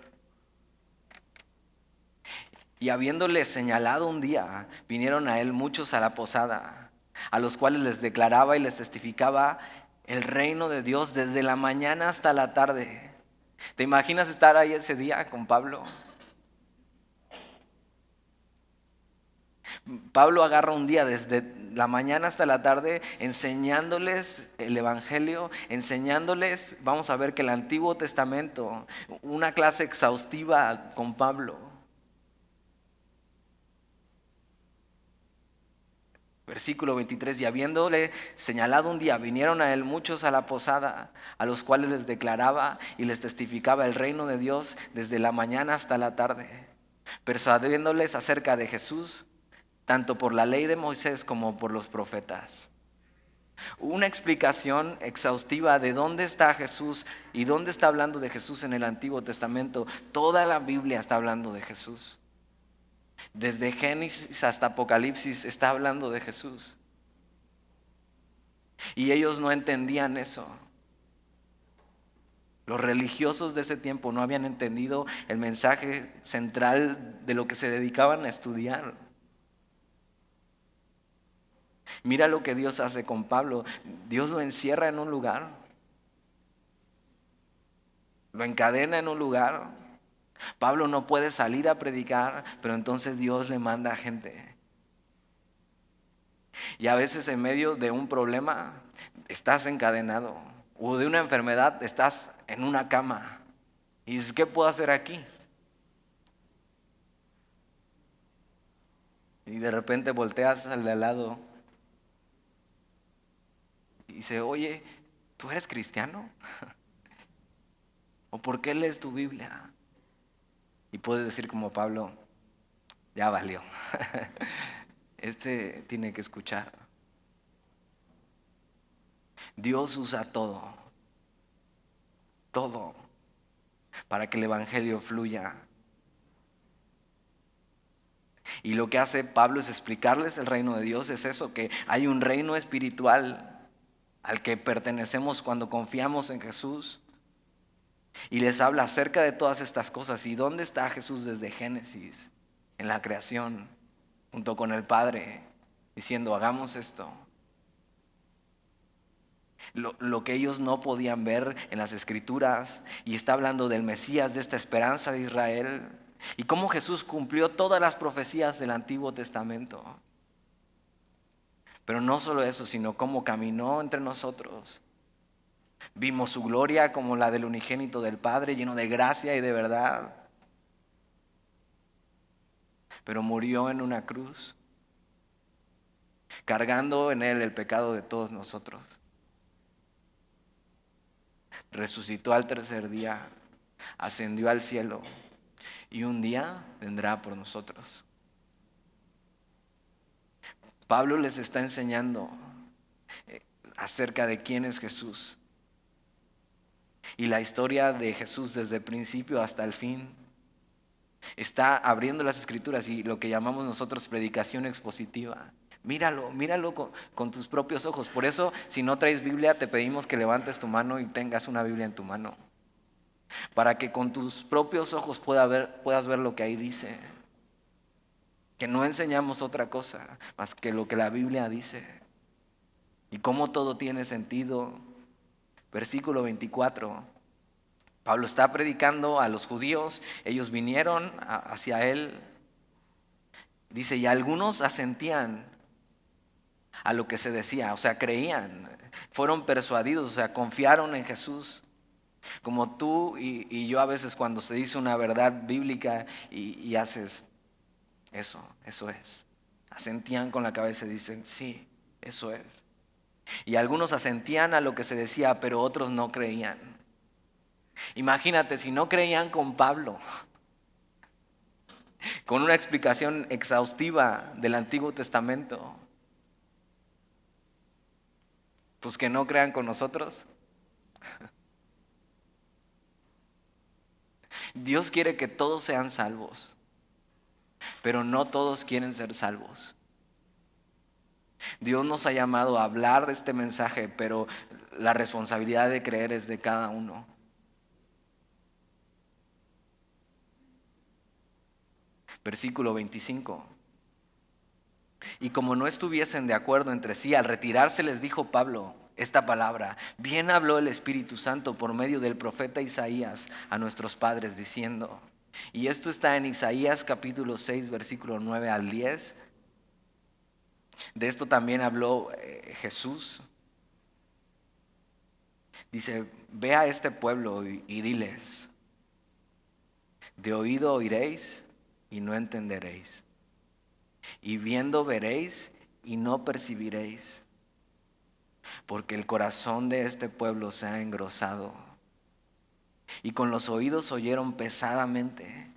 Y habiéndole señalado un día, vinieron a él muchos a la posada, a los cuales les declaraba y les testificaba el reino de Dios desde la mañana hasta la tarde. ¿Te imaginas estar ahí ese día con Pablo? Pablo agarra un día desde la mañana hasta la tarde enseñándoles el Evangelio, enseñándoles, vamos a ver que el Antiguo Testamento, una clase exhaustiva con Pablo. Versículo 23, y habiéndole señalado un día, vinieron a él muchos a la posada, a los cuales les declaraba y les testificaba el reino de Dios desde la mañana hasta la tarde, persuadiéndoles acerca de Jesús, tanto por la ley de Moisés como por los profetas. Una explicación exhaustiva de dónde está Jesús y dónde está hablando de Jesús en el Antiguo Testamento. Toda la Biblia está hablando de Jesús. Desde Génesis hasta Apocalipsis está hablando de Jesús. Y ellos no entendían eso. Los religiosos de ese tiempo no habían entendido el mensaje central de lo que se dedicaban a estudiar. Mira lo que Dios hace con Pablo. Dios lo encierra en un lugar. Lo encadena en un lugar. Pablo no puede salir a predicar, pero entonces Dios le manda a gente. Y a veces en medio de un problema estás encadenado, o de una enfermedad estás en una cama. Y dices: ¿qué puedo hacer aquí? Y de repente volteas al de al lado y dice: oye, ¿tú eres cristiano? ¿O por qué lees tu Biblia? Y puedes decir como Pablo: ya valió. Este tiene que escuchar. Dios usa todo, para que el Evangelio fluya. Y lo que hace Pablo es explicarles el reino de Dios. Es eso, que hay un reino espiritual al que pertenecemos cuando confiamos en Jesús. Y les habla acerca de todas estas cosas. ¿Y dónde está Jesús desde Génesis? En la creación, junto con el Padre, diciendo: hagamos esto. Lo que ellos no podían ver en las Escrituras, y está hablando del Mesías, de esta esperanza de Israel, y cómo Jesús cumplió todas las profecías del Antiguo Testamento. Pero no solo eso, sino cómo caminó entre nosotros. Vimos su gloria como la del unigénito del Padre, lleno de gracia y de verdad. Pero murió en una cruz, cargando en él el pecado de todos nosotros. Resucitó al tercer día, ascendió al cielo, y un día vendrá por nosotros. Pablo les está enseñando acerca de quién es Jesús. Y la historia de Jesús desde el principio hasta el fin. Está abriendo las Escrituras y lo que llamamos nosotros predicación expositiva. Míralo con tus propios ojos. Por eso, si no traes Biblia, te pedimos que levantes tu mano y tengas una Biblia en tu mano. Para que con tus propios ojos puedas ver lo que ahí dice. Que no enseñamos otra cosa más que lo que la Biblia dice. Y cómo todo tiene sentido. Versículo 24. Pablo está predicando a los judíos. Ellos vinieron hacia él. Dice: y algunos asentían a lo que se decía, o sea, creían, fueron persuadidos, o sea, confiaron en Jesús. Como tú y yo a veces cuando se dice una verdad bíblica y haces eso es. Asentían con la cabeza y dicen, sí, eso es. Y algunos asentían a lo que se decía, pero otros no creían. Imagínate, si no creían con Pablo, con una explicación exhaustiva del Antiguo Testamento, pues que no crean con nosotros. Dios quiere que todos sean salvos, pero no todos quieren ser salvos. Dios nos ha llamado a hablar este mensaje, pero la responsabilidad de creer es de cada uno. Versículo 25. Y como no estuviesen de acuerdo entre sí, al retirarse les dijo Pablo esta palabra: bien habló el Espíritu Santo por medio del profeta Isaías a nuestros padres diciendo. Y esto está en Isaías capítulo 6, versículo 9 al 10. De esto también habló Jesús. Dice: ve a este pueblo y diles, de oído oiréis y no entenderéis, y viendo veréis y no percibiréis, porque el corazón de este pueblo se ha engrosado, y con los oídos oyeron pesadamente,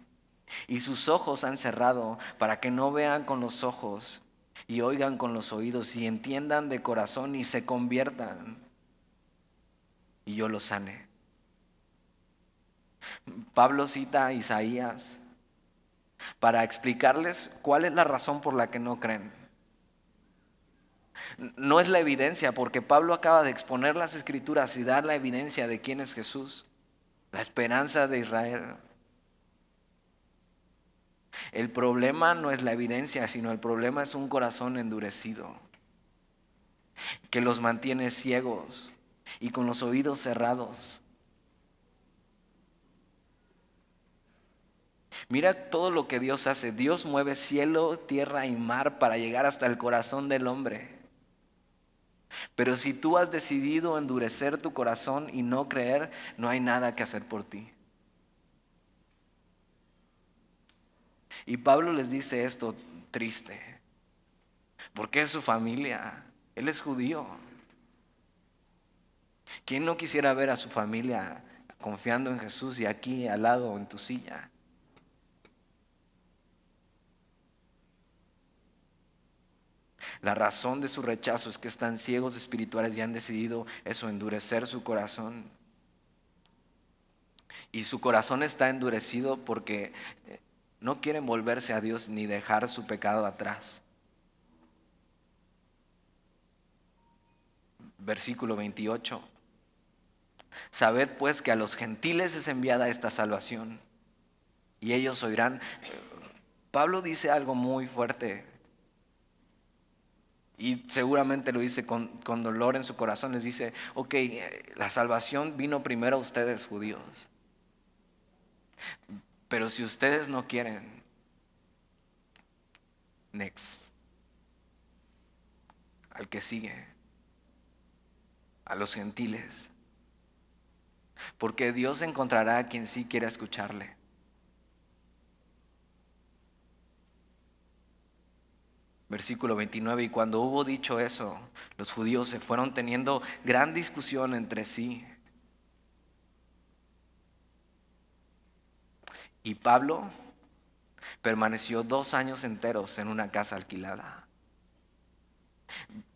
y sus ojos han cerrado, para que no vean con los ojos, y oigan con los oídos, y entiendan de corazón, y se conviertan, y yo los sane. Pablo cita a Isaías para explicarles cuál es la razón por la que no creen. No es la evidencia, porque Pablo acaba de exponer las escrituras y dar la evidencia de quién es Jesús, la esperanza de Israel. El problema no es la evidencia, sino el problema es un corazón endurecido, que los mantiene ciegos y con los oídos cerrados. Mira todo lo que Dios hace. Dios mueve cielo, tierra y mar para llegar hasta el corazón del hombre. Pero si tú has decidido endurecer tu corazón y no creer, no hay nada que hacer por ti. Y Pablo les dice esto triste, porque es su familia. Él es judío. ¿Quién no quisiera ver a su familia confiando en Jesús y aquí al lado en tu silla? La razón de su rechazo es que están ciegos espirituales y han decidido eso, endurecer su corazón. Y su corazón está endurecido porque no quieren volverse a Dios ni dejar su pecado atrás. Versículo 28. Sabed pues que a los gentiles es enviada esta salvación, y ellos oirán. Pablo dice algo muy fuerte, y seguramente lo dice con dolor en su corazón. Les dice, ok, la salvación vino primero a ustedes judíos, pero si ustedes no quieren, next, al que sigue, a los gentiles, porque Dios encontrará a quien sí quiera escucharle. Versículo 29, y cuando hubo dicho eso, los judíos se fueron teniendo gran discusión entre sí. Y Pablo permaneció 2 años enteros en una casa alquilada.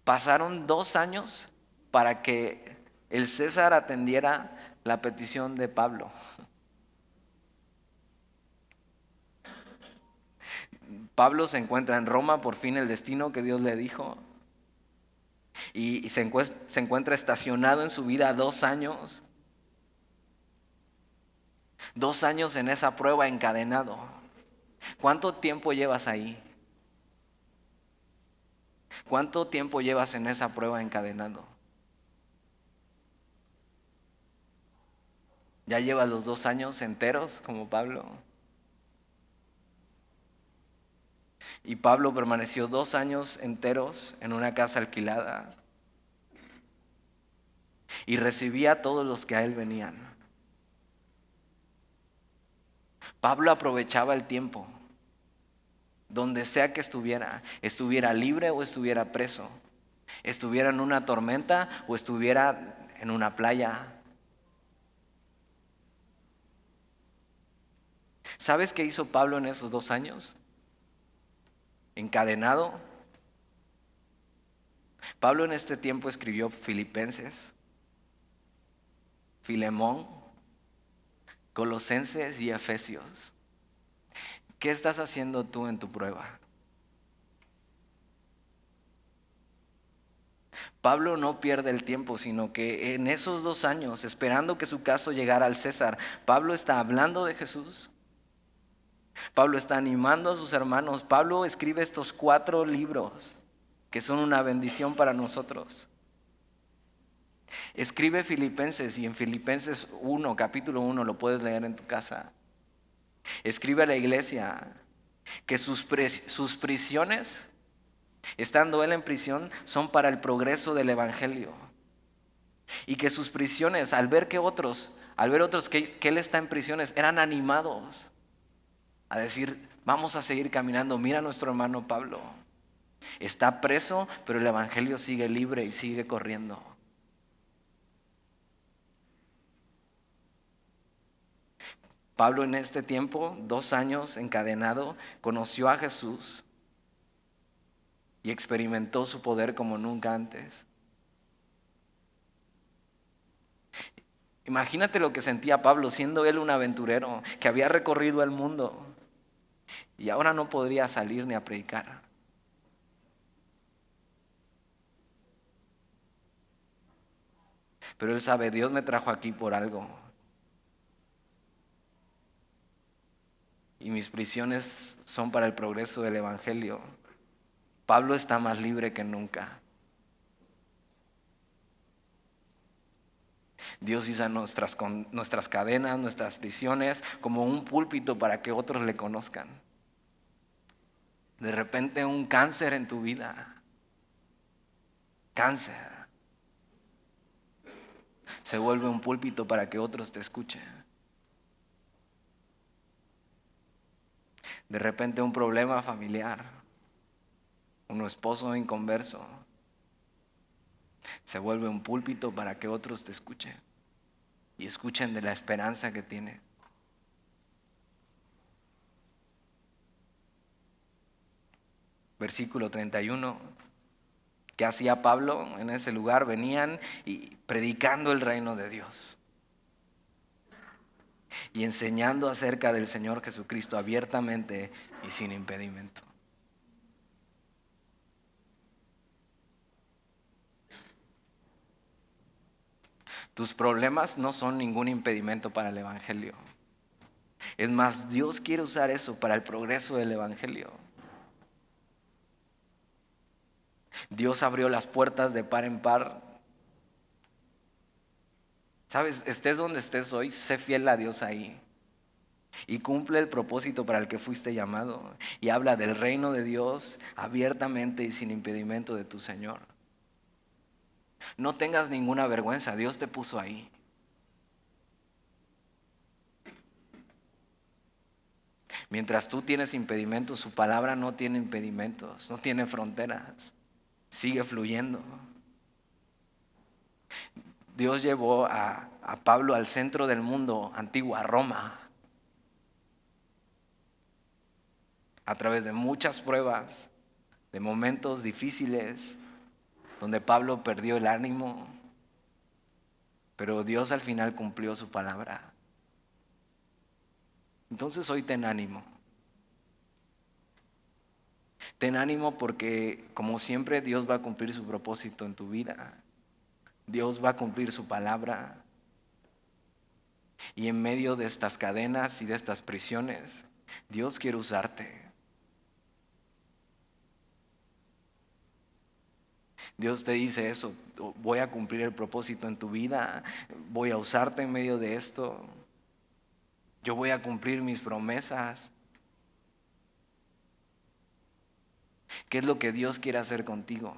Pasaron 2 años para que el César atendiera la petición de Pablo. Pablo se encuentra en Roma, por fin el destino que Dios le dijo. Y se encuentra estacionado en su vida 2 años. 2 años en esa prueba encadenado. ¿Cuánto tiempo llevas ahí? ¿Cuánto tiempo llevas en esa prueba encadenado? ¿Ya llevas los 2 años enteros como Pablo? Y Pablo permaneció 2 años enteros en una casa alquilada y recibía a todos los que a él venían. Pablo aprovechaba el tiempo, donde sea que estuviera libre o estuviera preso, estuviera en una tormenta o estuviera en una playa. ¿Sabes qué hizo Pablo en esos 2 años? Encadenado. Pablo en este tiempo escribió Filipenses, Filemón, Colosenses y Efesios. ¿Qué estás haciendo tú en tu prueba? Pablo no pierde el tiempo, sino que en esos 2 años, esperando que su caso llegara al César, Pablo está hablando de Jesús. Pablo está animando a sus hermanos. Pablo escribe estos 4 libros que son una bendición para nosotros. Escribe Filipenses, y en Filipenses 1, capítulo 1, lo puedes leer en tu casa. Escribe a la iglesia que sus prisiones, estando él en prisión, son para el progreso del evangelio. Y que sus prisiones, al ver otros que él está en prisiones, eran animados a decir: vamos a seguir caminando. Mira a nuestro hermano Pablo, está preso, pero el evangelio sigue libre y sigue corriendo. Pablo en este tiempo, 2 años encadenado, conoció a Jesús y experimentó su poder como nunca antes. Imagínate lo que sentía Pablo, siendo él un aventurero que había recorrido el mundo y ahora no podría salir ni a predicar. Pero él sabe: Dios me trajo aquí por algo. Y mis prisiones son para el progreso del evangelio. Pablo está más libre que nunca. Dios usa nuestras cadenas, nuestras prisiones, como un púlpito para que otros le conozcan. De repente un cáncer en tu vida, cáncer, se vuelve un púlpito para que otros te escuchen. De repente un problema familiar, un esposo inconverso, se vuelve un púlpito para que otros te escuchen y escuchen de la esperanza que tienes. Versículo 31. ¿Qué hacía Pablo en ese lugar? Venían y predicando el reino de Dios y enseñando acerca del Señor Jesucristo abiertamente y sin impedimento. Tus problemas no son ningún impedimento para el evangelio. Es más, Dios quiere usar eso para el progreso del evangelio. Dios abrió las puertas de par en par. Sabes, estés donde estés hoy, sé fiel a Dios ahí. Y cumple el propósito para el que fuiste llamado. Y habla del reino de Dios abiertamente y sin impedimento de tu Señor. No tengas ninguna vergüenza, Dios te puso ahí. Mientras tú tienes impedimentos, su palabra no tiene impedimentos, no tiene fronteras. Sigue fluyendo. Dios llevó a Pablo al centro del mundo, antiguo, a Roma, a través de muchas pruebas, de momentos difíciles, donde Pablo perdió el ánimo, pero Dios al final cumplió su palabra. Entonces hoy ten ánimo. Ten ánimo porque, como siempre, Dios va a cumplir su propósito en tu vida. Dios va a cumplir su palabra. Y en medio de estas cadenas y de estas prisiones, Dios quiere usarte. Dios te dice eso: voy a cumplir el propósito en tu vida, voy a usarte en medio de esto, yo voy a cumplir mis promesas. ¿Qué es lo que Dios quiere hacer contigo?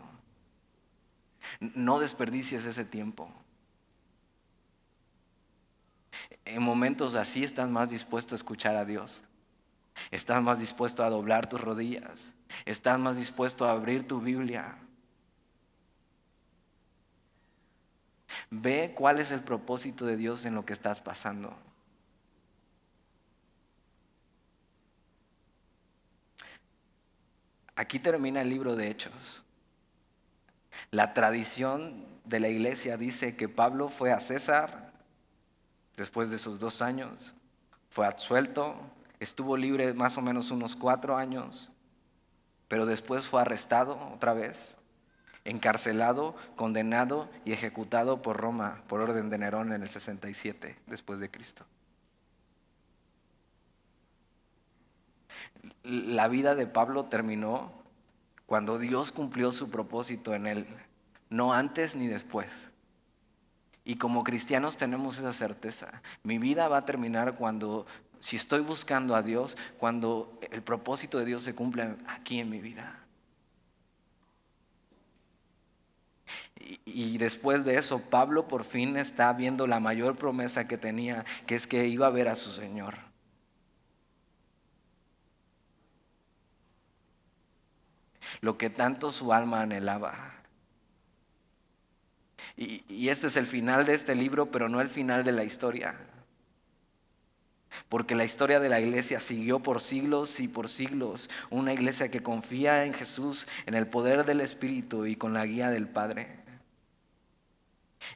No desperdicies ese tiempo. En momentos así estás más dispuesto a escuchar a Dios. Estás más dispuesto a doblar tus rodillas. Estás más dispuesto a abrir tu Biblia. Ve cuál es el propósito de Dios en lo que estás pasando. Aquí termina el libro de Hechos. La tradición de la iglesia dice que Pablo fue a César después de esos 2 años, fue absuelto, estuvo libre más o menos unos 4 años, pero después fue arrestado otra vez, encarcelado, condenado y ejecutado por Roma por orden de Nerón en el 67 después de Cristo. La vida de Pablo terminó cuando Dios cumplió su propósito en él, no antes ni después. Y como cristianos tenemos esa certeza. Mi vida va a terminar cuando, si estoy buscando a Dios, cuando el propósito de Dios se cumple aquí en mi vida. Y después de eso, Pablo por fin está viendo la mayor promesa que tenía, que es que iba a ver a su Señor. Lo que tanto su alma anhelaba. Y este es el final de este libro, pero no el final de la historia. Porque la historia de la iglesia siguió por siglos y por siglos. Una iglesia que confía en Jesús, en el poder del Espíritu y con la guía del Padre.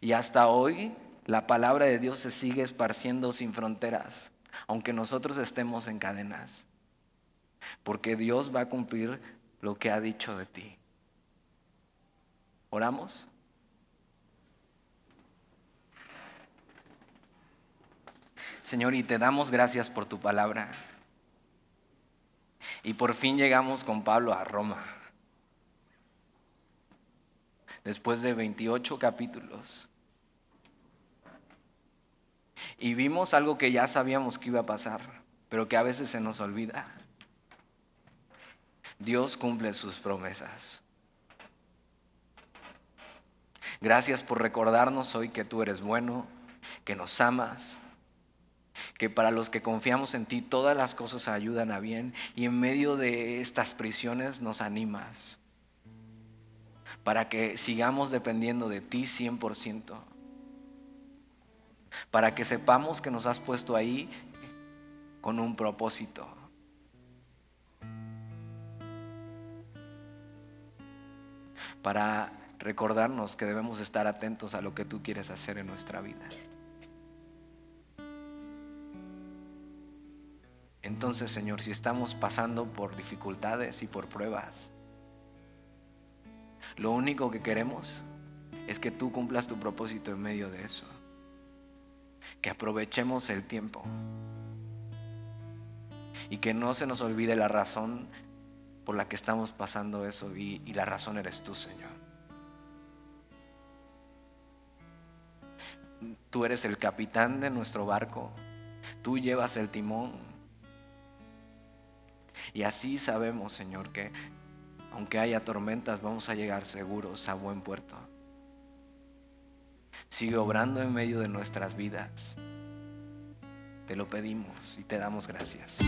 Y hasta hoy la palabra de Dios se sigue esparciendo sin fronteras, aunque nosotros estemos en cadenas. Porque Dios va a cumplir lo que ha dicho de ti. ¿Oramos? Señor, y te damos gracias por tu palabra. Y por fin llegamos con Pablo a Roma. Después de 28 capítulos. Y vimos algo que ya sabíamos que iba a pasar, pero que a veces se nos olvida. Dios cumple sus promesas. Gracias por recordarnos hoy que tú eres bueno, que nos amas, que para los que confiamos en ti todas las cosas ayudan a bien y en medio de estas prisiones nos animas para que sigamos dependiendo de ti 100%, para que sepamos que nos has puesto ahí con un propósito. Para recordarnos que debemos estar atentos a lo que tú quieres hacer en nuestra vida. Entonces, Señor, si estamos pasando por dificultades y por pruebas, lo único que queremos es que tú cumplas tu propósito en medio de eso. Que aprovechemos el tiempo y que no se nos olvide la razón por la que estamos pasando eso y la razón eres tú, Señor. Tú eres el capitán de nuestro barco, tú llevas el timón y así sabemos, Señor, que aunque haya tormentas vamos a llegar seguros a buen puerto. Sigue obrando en medio de nuestras vidas. Te lo pedimos y te damos gracias.